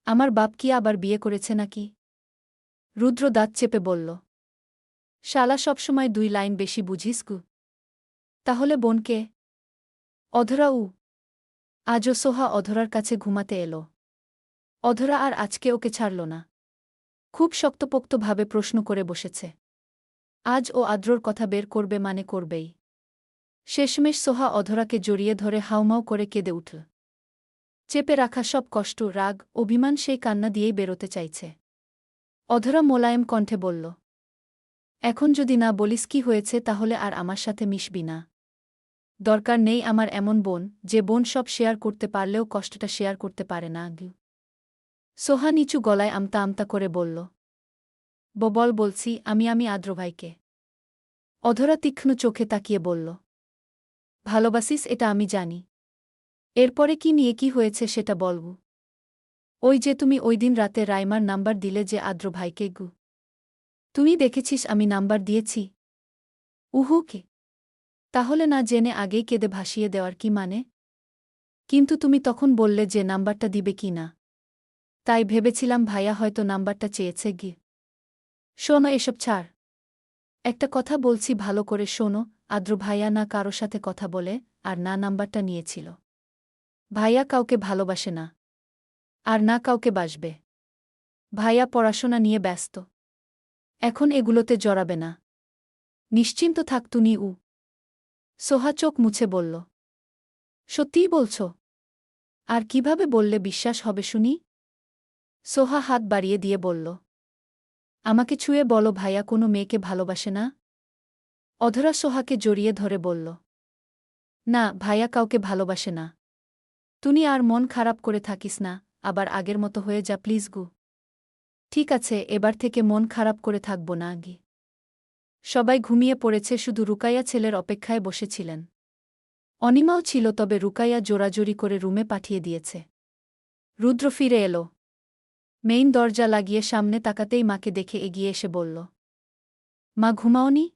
আমার বাপ কি আবার বিয়ে করেছে নাকি? রুদ্র দাঁত চেপে বলল, শালা সবসময় 2 লাইন বেশি বুঝিস কু। তাহলে বোনকে? অধরা। আজও সোহা অধরার কাছে ঘুমাতে এলো। অধরা আর আজকে ওকে ছাড়ল না। খুব শক্তপোক্তভাবে প্রশ্ন করে বসেছে। আজ ও আদ্রর কথা বের করবে মানে করবেই। শেষমেশ সোহা অধরাকে জড়িয়ে ধরে হাউমাউ করে কেঁদে উঠল। চেপে রাখা সব কষ্ট, রাগ, অভিমান সেই কান্না দিয়েই বেরোতে চাইছে। অধরা মোলায়েম কণ্ঠে বলল, এখন যদি না বলিস কি হয়েছে তাহলে আর আমার সাথে মিশবি না। দরকার নেই আমার এমন বোন, যে বোন সব শেয়ার করতে পারলেও কষ্টটা শেয়ার করতে পারে না। সোহা নিচু গলায় আমতা আমতা করে বলল, বল বলছি, আমি আদ্র ভাইকে। অধরা তীক্ষ্ণ চোখে তাকিয়ে বলল, ভালোবাসিস এটা আমি জানি। এরপরে কি নিয়ে কি হয়েছে সেটা বলবো। ওই যে তুমি ওই দিন রাতে রাইমার নাম্বার দিলে যে আদ্র ভাইকে। তুমি দেখেছিস আমি নাম্বার দিয়েছি? কি? তাহলে না জেনে আগেই কেঁদে ভাসিয়ে দেওয়ার কি মানে? কিন্তু তুমি তখন বললে যে নাম্বারটা দিবে কি না। তাই ভেবেছিলাম ভাইয়া হয়তো নাম্বারটা চেয়েছে। শোনো, এসব ছাড়। একটা কথা বলছি, ভালো করে শোনো। আদ্র ভাইয়া না কারো সাথে কথা বলে, আর না নাম্বারটা নিয়েছিল। ভাইয়া কাউকে ভালোবাসে না, আর না কাউকে বাসবে। ভাইয়া পড়াশোনা নিয়ে ব্যস্ত। এখন এগুলোতে জড়াবে না। নিশ্চিন্ত থাক তুমি। সোহা চোখ মুছে বলল, সত্যিই বলছ? আর কিভাবে বললে বিশ্বাস হবে শুনি? সোহা হাত বাড়িয়ে দিয়ে বলল, আমাকে ছুঁয়ে বলো ভাইয়া কোনো মেয়েকে ভালোবাসে না? অধরা সোহাকে জড়িয়ে ধরে বলল, না ভাইয়া কাউকে ভালোবাসে না। তুমি আর মন খারাপ করে থাকিস না, আবার আগের মতো হয়ে যা প্লিজ। ঠিক আছে, এবার থেকে মন খারাপ করে থাকব না। সবাই ঘুমিয়ে পড়েছে, শুধু রুকাইয়া ছেলের অপেক্ষায় বসেছিলেন। অনিমাও ছিল, তবে রুকাইয়া জোরাজোরি করে রুমে পাঠিয়ে দিয়েছে। রুদ্র ফিরে এলো। মেইন দরজা লাগিয়ে সামনে তাকাতেই মাকে দেখে এগিয়ে এসে বলল, মা ঘুমাওনি?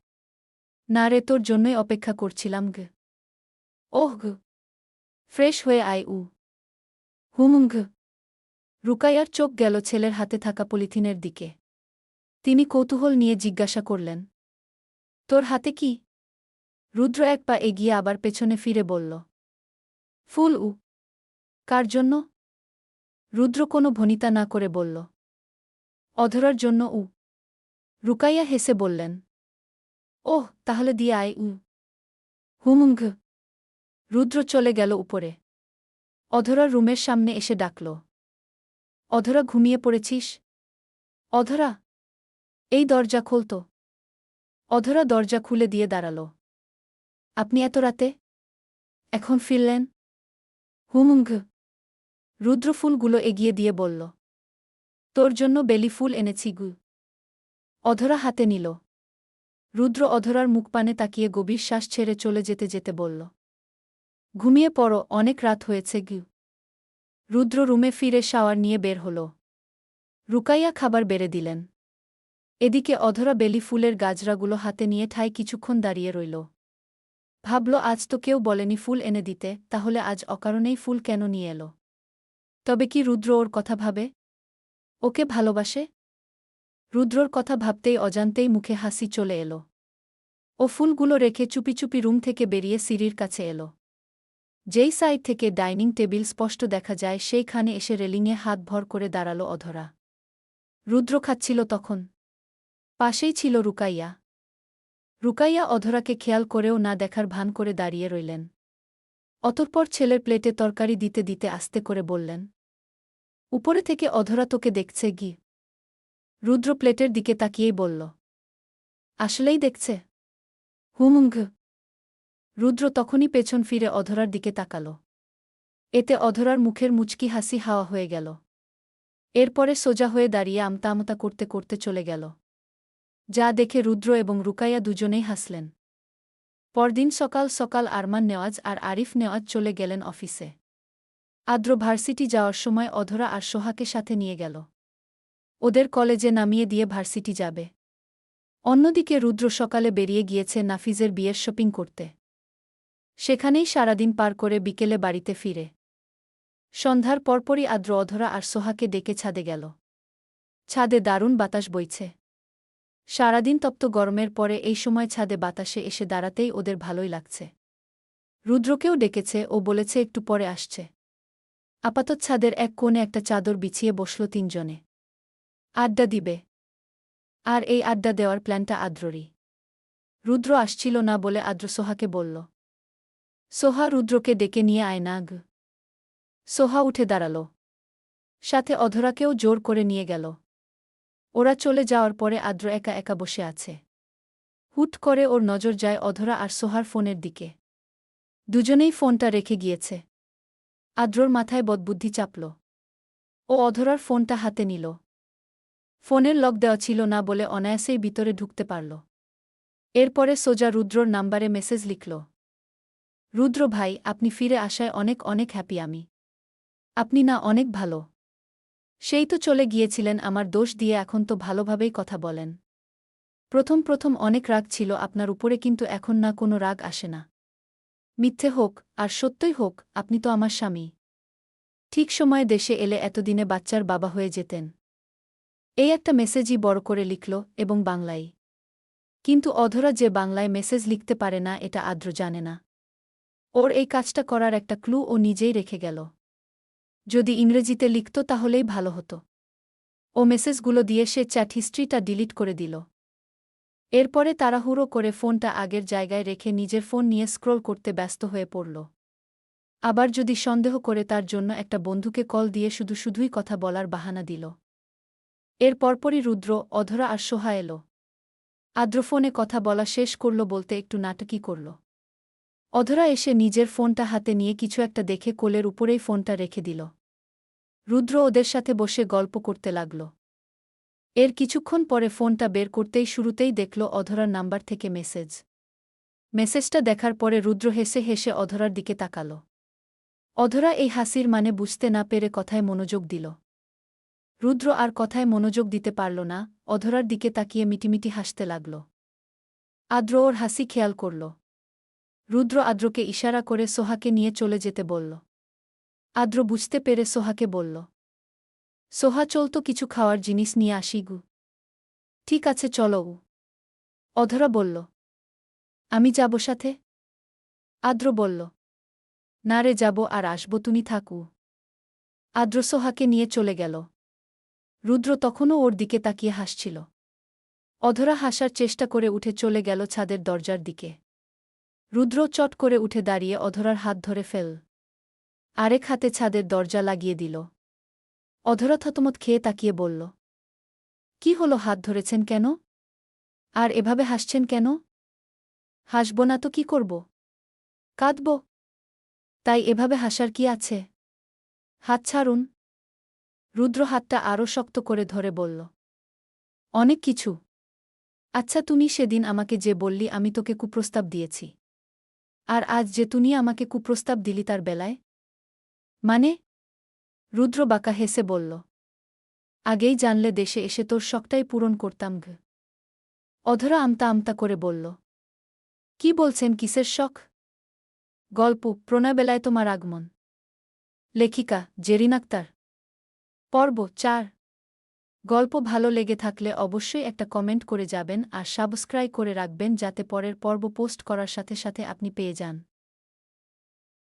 না রে, তোর জন্যই অপেক্ষা করছিলাম। ওহ ফ্রেশ হয়ে আয়। হুম। রুকাইয়ার চোখ গেল ছেলের হাতে থাকা পলিথিনের দিকে। তিনি কৌতূহল নিয়ে জিজ্ঞাসা করলেন, তোর হাতে কি? রুদ্র এক পা এগিয়ে আবার পেছনে ফিরে বলল, ফুল। কার জন্য? রুদ্র কোনো ভনিতা না করে বলল, অধরার জন্য। রুকাইয়া হেসে বললেন, ওহ তাহলে দিয়ে আয়। হুম। রুদ্র চলে গেল উপরে। অধরার রুমের সামনে এসে ডাকল, অধরা ঘুমিয়ে পড়েছিস? অধরা, এই দরজা খোলত। অধরা দরজা খুলে দিয়ে দাঁড়াল। আপনি এত রাতে এখন ফিরলেন? হুম। রুদ্র ফুলগুলো এগিয়ে দিয়ে বলল, তোর জন্য বেলি ফুল এনেছি। অধরা হাতে নিল। রুদ্র অধরার মুখপানে তাকিয়ে গভীর শ্বাস ছেড়ে চলে যেতে যেতে বলল, ঘুমিয়ে পড়ো, অনেক রাত হয়েছে। রুদ্র রুমে ফিরে শাওয়ার নিয়ে বের হল। রুকাইয়া খাবার বেড়ে দিলেন। এদিকে অধরা বেলি ফুলের গাজরাগুলো হাতে নিয়ে ঠায় কিছুক্ষণ দাঁড়িয়ে রইল। ভাবল, আজ তো কেউ বলেনি ফুল এনে দিতে, তাহলে আজ অকারণেই ফুল কেন নিয়ে এলো? তবে কি রুদ্র ওর কথা ভাবে? ওকে ভালোবাসে? রুদ্রর কথা ভাবতেই অজান্তেই মুখে হাসি চলে এলো। ও ফুলগুলো রেখে চুপি চুপি রুম থেকে বেরিয়ে সিঁড়ির কাছে এলো। যেই সাইড থেকে ডাইনিং টেবিল স্পষ্ট দেখা যায় সেইখানে এসে রেলিংয়ে হাত ভর করে দাঁড়াল অধরা। রুদ্র খাচ্ছিল তখন। পাশেই ছিল রুকাইয়া। রুকাইয়া অধরাকে খেয়াল করেও না দেখার ভান করে দাঁড়িয়ে রইলেন। অতঃপর ছেলের প্লেটে তরকারি দিতে দিতে আস্তে করে বললেন, উপরে থেকে অধরা তোকে দেখছে। রুদ্র প্লেটের দিকে তাকিয়েই বলল, আসলেই দেখছে? হুম। রুদ্র তখনই পেছন ফিরে অধরার দিকে তাকাল। এতে অধরার মুখের মুচকি হাসি হাওয়া হয়ে গেল। এরপরে সোজা হয়ে দাঁড়িয়ে আমতা আমতা করতে করতে চলে গেল। যা দেখে রুদ্র এবং রুকাইয়া দুজনেই হাসলেন। পরদিন সকাল সকাল আরমান নেওয়াজ আর আরিফ নেওয়াজ চলে গেলেন অফিসে। আদ্র ভার্সিটি যাওয়ার সময় অধরা আর সোহাকে সাথে নিয়ে গেল। ওদের কলেজে নামিয়ে দিয়ে ভার্সিটি যাবে। অন্যদিকে রুদ্র সকালে বেরিয়ে গিয়েছে নাফিজের বিয়ের শপিং করতে। সেখানেই সারাদিন পার করে বিকেলে বাড়িতে ফিরে। সন্ধ্যার পরপরই আদ্র অধরা আর সোহাকে ডেকে ছাদে গেল। ছাদে দারুণ বাতাস বইছে। সারাদিন তপ্ত গরমের পরে এই সময় ছাদে বাতাসে এসে দাঁড়াতেই ওদের ভালোই লাগছে। রুদ্রকেও ডেকেছে, ও বলেছে একটু পরে আসছে। আপাতত ছাদের এক কোণে একটা চাদর বিছিয়ে বসল তিনজনে। আড্ডা দিবে। আর এই আড্ডা দেওয়ার প্ল্যানটা আদ্ররই। রুদ্র আসছিল না বলে আদ্র সোহাকে বলল, সোহা রুদ্রকে ডেকে নিয়ে আয় না গ। সোহা উঠে দাঁড়াল। সাথে অধরাকেও জোর করে নিয়ে গেল। ওরা চলে যাওয়ার পরে আদ্র একা একা বসে আছে। হুট করে ওর নজর যায় অধরা আর সোহার ফোনের দিকে। দুজনেই ফোনটা রেখে গিয়েছে। আদ্রর মাথায় বদবুদ্ধি চাপল। ও অধরার ফোনটা হাতে নিল। ফোনের লক দেওয়া ছিল না বলে অনায়াসেই ভিতরে ঢুকতে পারল। এরপরে সোজা রুদ্রর নাম্বারে মেসেজ লিখল, রুদ্র ভাই, আপনি ফিরে আসায় অনেক অনেক হ্যাপি আমি। আপনি না অনেক ভালো। সেই তো চলে গিয়েছিলেন আমার দোষ দিয়ে, এখন তো ভালোভাবেই কথা বলেন। প্রথম প্রথম অনেক রাগ ছিল আপনার উপরে, কিন্তু এখন না কোনো রাগ আসে না। মিথ্যে হোক আর সত্যই হোক, আপনি তো আমার স্বামী। ঠিক সময়ে দেশে এলে এতদিনে বাচ্চার বাবা হয়ে যেতেন। এই একটা মেসেজই বড় করে লিখল, এবং বাংলায়। কিন্তু অধরা যে বাংলায় মেসেজ লিখতে পারে না এটা আদ্র জানে না। ওর এই কাজটা করার একটা ক্লু ও নিজেই রেখে গেল। যদি ইংরেজিতে লিখত তাহলেই ভালো হতো। ও মেসেজগুলো দিয়ে সে চ্যাট হিস্ট্রিটা ডিলিট করে দিল। এরপরে তাড়াহুড়ো করে ফোনটা আগের জায়গায় রেখে নিজের ফোন নিয়ে স্ক্রোল করতে ব্যস্ত হয়ে পড়ল। আবার যদি সন্দেহ করে তার জন্য একটা বন্ধুকে কল দিয়ে শুধু শুধুই কথা বলার বাহানা দিল। এর পরপরই রুদ্র, অধরা আর সোহা এল। আদ্র ফোনে কথা বলা শেষ করল বলতে একটু নাটকই করল। অধরা এসে নিজের ফোনটা হাতে নিয়ে কিছু একটা দেখে কোলের উপরেই ফোনটা রেখে দিল। রুদ্র ওদের সাথে বসে গল্প করতে লাগল। এর কিছুক্ষণ পরে ফোনটা বের করতেই শুরুতেই দেখল অধরার নাম্বার থেকে মেসেজ। মেসেজটা দেখার পরে রুদ্র হেসে হেসে অধরার দিকে তাকাল। অধরা এই হাসির মানে বুঝতে না পেরে কথায় মনোযোগ দিল। রুদ্র আর কথায় মনোযোগ দিতে পারল না, অধরার দিকে তাকিয়ে মিটিমিটি হাসতে লাগল। আদ্র ওর হাসি খেয়াল করল। রুদ্র আদ্রকে ইশারা করে সোহাকে নিয়ে চলে যেতে বলল। আদ্র বুঝতে পেরে সোহাকে বলল, সোহা চল তো কিছু খাওয়ার জিনিস নিয়ে আসি গু। ঠিক আছে চলো। অধরা বলল, আমি যাব সাথে? আদ্র বলল, না রে, যাব আর আসব, তুমি থাকু। আদ্র সোহাকে নিয়ে চলে গেল। রুদ্র তখনও ওর দিকে তাকিয়ে হাসছিল। অধরা হাসার চেষ্টা করে উঠে চলে গেল ছাদের দরজার দিকে। রুদ্র চট করে উঠে দাঁড়িয়ে অধরার হাত ধরে ফেল। আরেক হাতে ছাদের দরজা লাগিয়ে দিল। অধরা থতমত খেয়ে তাকিয়ে বলল, কি হলো, হাত ধরেছেন কেন? আর এভাবে হাসছেন কেন? হাসব না তো কি করব? কাঁদব? তাই এভাবে হাসার কি আছে? হাত ছাড়ুন। রুদ্র হাতটা আরও শক্ত করে ধরে বলল, অনেক কিছু। আচ্ছা, তুমি সেদিন আমাকে যে বললি আমি তোকে কুপ্রস্তাব দিয়েছি, আর আজ যে তুই আমাকে কুপ্রস্তাব দিলি তার বেলায়? মানে? রুদ্র বাঁকা হেসে বলল, আগেই জানলে দেশে এসে তোর শখটাই পূরণ করতাম গ। অধরা আমতা আমতা করে বলল, কি বলছেন, কিসের শখ? গল্প প্রণয়বেলায় তোমার আগমন। লেখিকা জেরিন আক্তার। পর্ব 4। গল্প ভালো লেগে থাকলে অবশ্যই একটা কমেন্ট করে যাবেন আর সাবস্ক্রাইব করে রাখবেন যাতে পরের পর্ব পোস্ট করার সাথে সাথে আপনি পেয়ে যান।